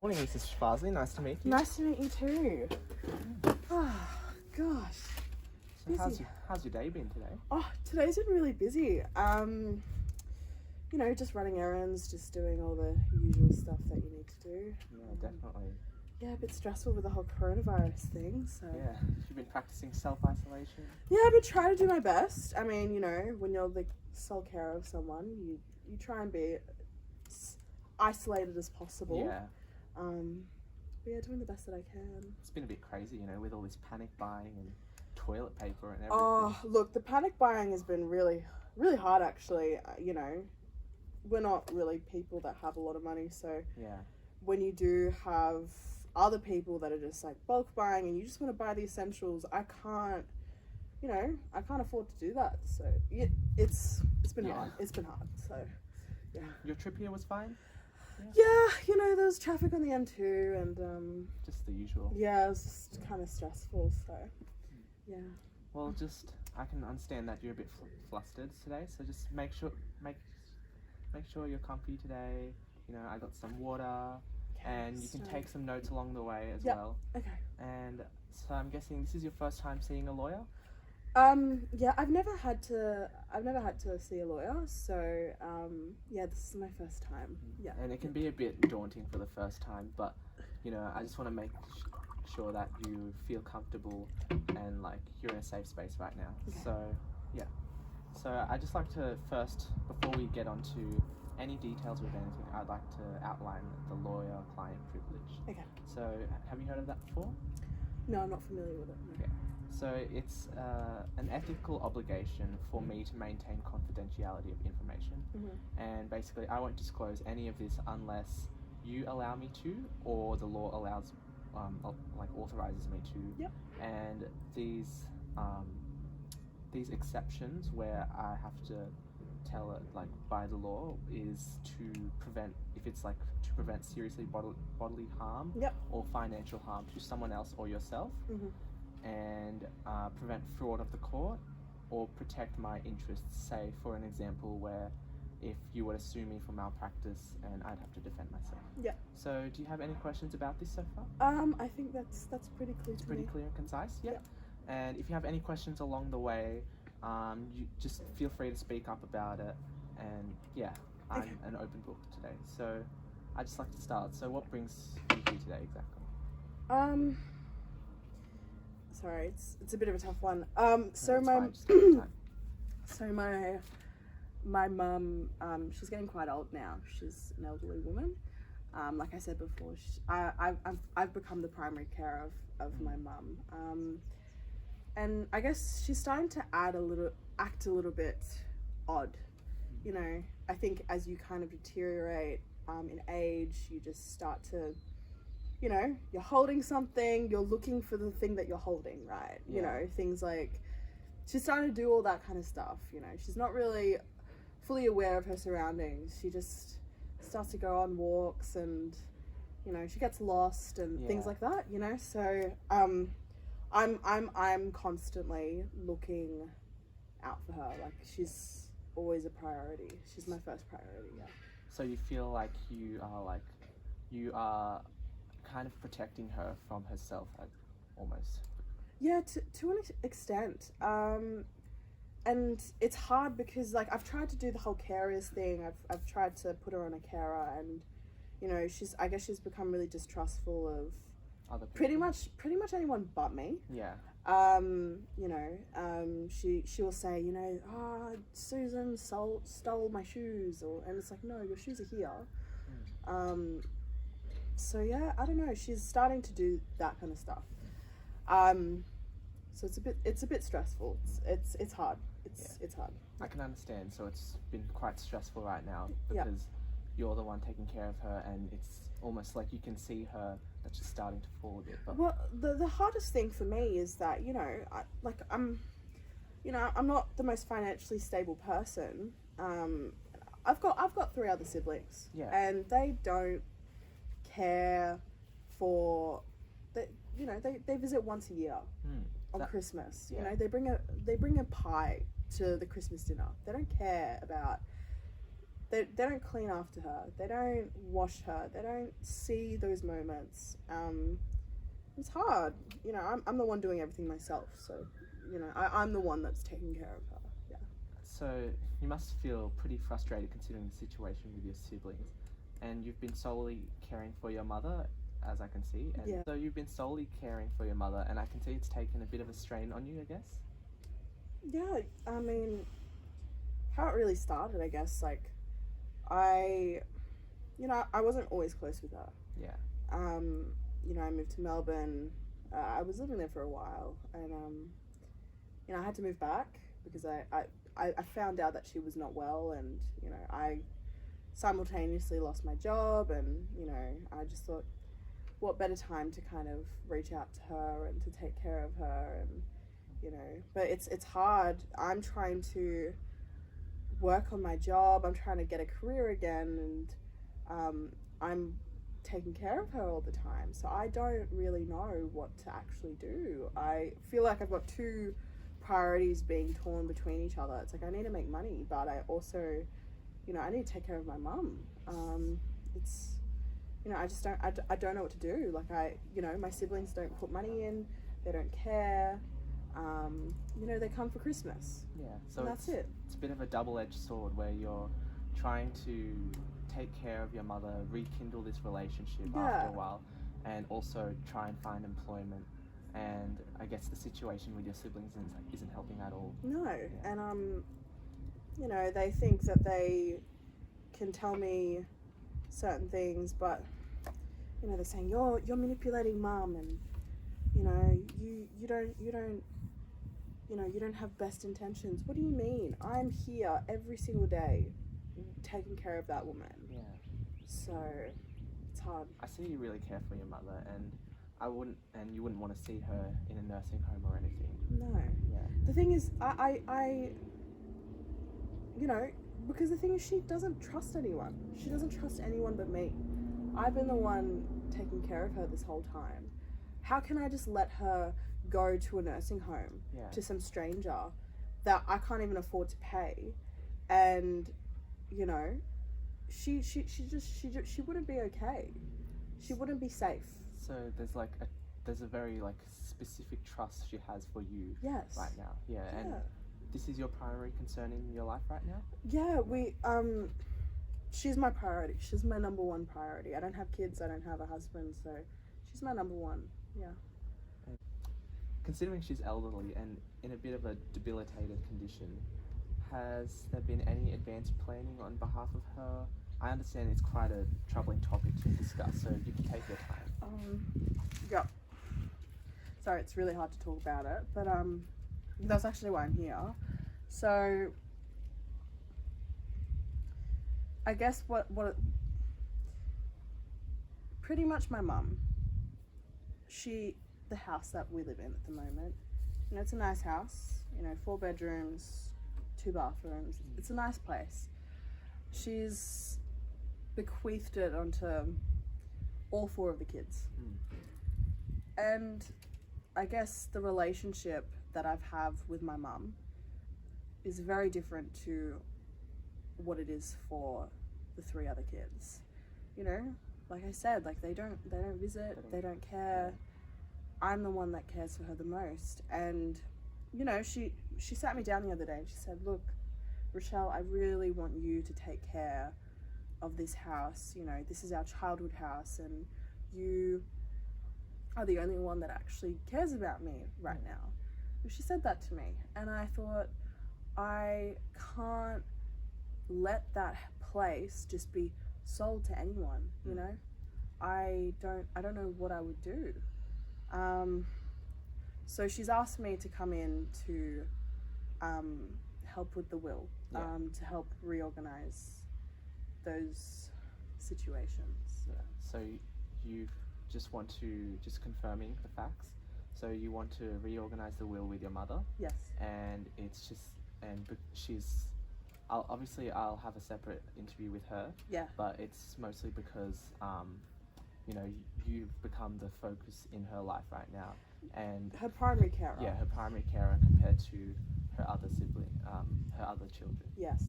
Morning, Mrs. Schwarzley. Nice to meet you. Nice to meet you too. Oh, gosh. So how's your day been today? Oh, today's been really busy. Just running errands, just doing all the usual stuff that you need to do. Yeah, definitely. Yeah, a bit stressful with the whole coronavirus thing, so... Yeah, you've been practicing self-isolation? Yeah, I've been trying to do my best. I mean, when you're the sole carer of someone, you try and be as isolated as possible. Yeah. But yeah, doing the best that I can. It's been a bit crazy, with all this panic buying and toilet paper and everything. Oh, look, the panic buying has been really, really hard, actually. We're not really people that have a lot of money, so Yeah. when you do have other people that are just like bulk buying and you just want to buy the essentials, I can't afford to do that. So it's been hard. It's been hard. So yeah. Your trip here was fine? Yeah, there was traffic on the M2 and Just the usual. yeah, it was just kind of stressful. So yeah. Well, I can understand that you're a bit flustered today. So just make sure you're comfy today. I got some water. And you can take some notes along the way as well. Okay. And so I'm guessing this is your first time seeing a lawyer? Yeah, I've never had to see a lawyer, so yeah, this is my first time. Yeah. And it can be a bit daunting for the first time, but I just want to make sure that you feel comfortable and like you're in a safe space right now. Okay. So yeah. So I'd just like to first, before we get on to any details with anything, I'd like to outline the lawyer-client privilege. Okay. So, have you heard of that before? No, I'm not familiar with it. No. Okay. So, it's an ethical obligation for me to maintain confidentiality of information. Mm-hmm. And basically, I won't disclose any of this unless you allow me to, or the law allows, authorizes me to. Yep. And these exceptions where I have to tell it by the law is to prevent seriously bodily harm. Yep. Or financial harm to someone else or yourself. Mm-hmm. And prevent fraud of the court or protect my interests, say for an example where if you were to sue me for malpractice and I'd have to defend myself. Yeah. So do you have any questions about this so far? I think that's pretty clear. It's pretty clear and concise. Yeah. Yep. And if you have any questions along the way, you just feel free to speak up about it, and yeah, I'm an open book today. So I'd just like to start. So what brings you here today exactly? Sorry, it's a bit of a tough one. My mum, she's getting quite old now. She's an elderly woman. Like I said before, I've become the primary carer of my mum. And I guess she's starting to act a little bit odd. I think as you kind of deteriorate in age, you just start to, you're holding something, you're looking for the thing that you're holding, right? Yeah. Things like, she's starting to do all that kind of stuff, She's not really fully aware of her surroundings. She just starts to go on walks and, she gets lost and things like that, So, I'm constantly looking out for her. Like, she's always a priority. She's my first priority. Yeah. So you feel like you are kind of protecting her from herself, almost. Yeah, to an extent. And it's hard because I've tried to do the whole carers thing. I've tried to put her on a carer, and I guess she's become really distrustful of other people. Pretty much anyone but me. Yeah. She will say, Susan stole my shoes, and it's like, no, your shoes are here. So yeah, I don't know. She's starting to do that kind of stuff. So it's a bit stressful. It's hard. It's hard. I can understand. So it's been quite stressful right now because you're the one taking care of her, and it's almost like you can see her that she's starting to fall a bit. But well, the hardest thing for me is that I'm not the most financially stable person. I've got 3 other siblings, and they don't care for they visit once a year on Christmas. They bring a pie to the Christmas dinner. They don't care about they don't clean after her. They don't wash her. They don't see those moments. It's hard. You know, I'm the one doing everything myself. So, you know, I'm the one that's taking care of her. Yeah. So you must feel pretty frustrated considering the situation with your siblings. And you've been solely caring for your mother, as I can see. And Yeah. so you've been solely caring for your mother, and I can see it's taken a bit of a strain on you, I guess. Yeah, I mean, how it really started, I guess, like, I wasn't always close with her. Yeah. You know, I moved to Melbourne. I was living there for a while, and you know, I had to move back because I found out that she was not well, and you know, I simultaneously lost my job, and you know, I just thought, what better time to kind of reach out to her and to take care of her, and you know, but it's hard. I'm trying to work on my job. I'm trying to get a career again, and I'm taking care of her all the time. So I don't really know what to actually do. I feel like I've got two priorities being torn between each other. It's like I need to make money, but I also, you know, I need to take care of my mum. It's, you know, I don't know what to do. Like you know, my siblings don't put money in. They don't care. You know, they come for Christmas. Yeah. So that's it. It's a bit of a double-edged sword where you're trying to take care of your mother, rekindle this relationship after a while, and also try and find employment. And I guess the situation with your siblings isn't helping at all. No, Yeah. and you know, they think that they can tell me certain things, but you know, they're saying you're manipulating mum, and you know, you don't you know, you don't have best intentions. What do you mean? I'm here every single day taking care of that woman. Yeah. So it's hard. I see you really care for your mother, and you wouldn't want to see her in a nursing home or anything. No. Yeah. The thing is, I you know, because the thing is, she doesn't trust anyone. She doesn't trust anyone but me. I've been the one taking care of her this whole time. How can I just let her go to a nursing home to some stranger that I can't even afford to pay, and you know, she wouldn't be okay. She wouldn't be safe. So there's a very like specific trust she has for you. Yes. Right now. Yeah. And this is your primary concern in your life right now? Yeah, she's my priority. She's my number one priority. I don't have kids, I don't have a husband, so she's my number one. Yeah. Considering she's elderly and in a bit of a debilitated condition, has there been any advanced planning on behalf of her? I understand it's quite a troubling topic to discuss, so you can take your time. Yeah. Sorry, it's really hard to talk about it, but that's actually why I'm here. So I guess what pretty much my mum, the house that we live in at the moment, you know, it's a nice house, you know, 4 bedrooms, 2 bathrooms. It's a nice place. She's bequeathed it onto all 4 of the kids. And I guess the relationship that I've with my mum is very different to what it is for the 3 other kids. You know, like I said, like they don't visit, they don't care. I'm the one that cares for her the most. And you know, she sat me down the other day and she said, look, Rochelle, I really want you to take care of this house. You know, this is our childhood house, and you are the only one that actually cares about me right now. And she said that to me, and I thought, I can't let that place just be sold to anyone, you know? I don't know what I would do. So she's asked me to come in to help with the will, to help reorganize those situations. Yeah. So you just want to, just confirming the facts, so you want to reorganize the will with your mother? Yes. And it's just, I'll have a separate interview with her. Yeah. But it's mostly because, you know, you've become the focus in her life right now, and her primary carer. Yeah, her primary carer compared to her other sibling, her other children. Yes.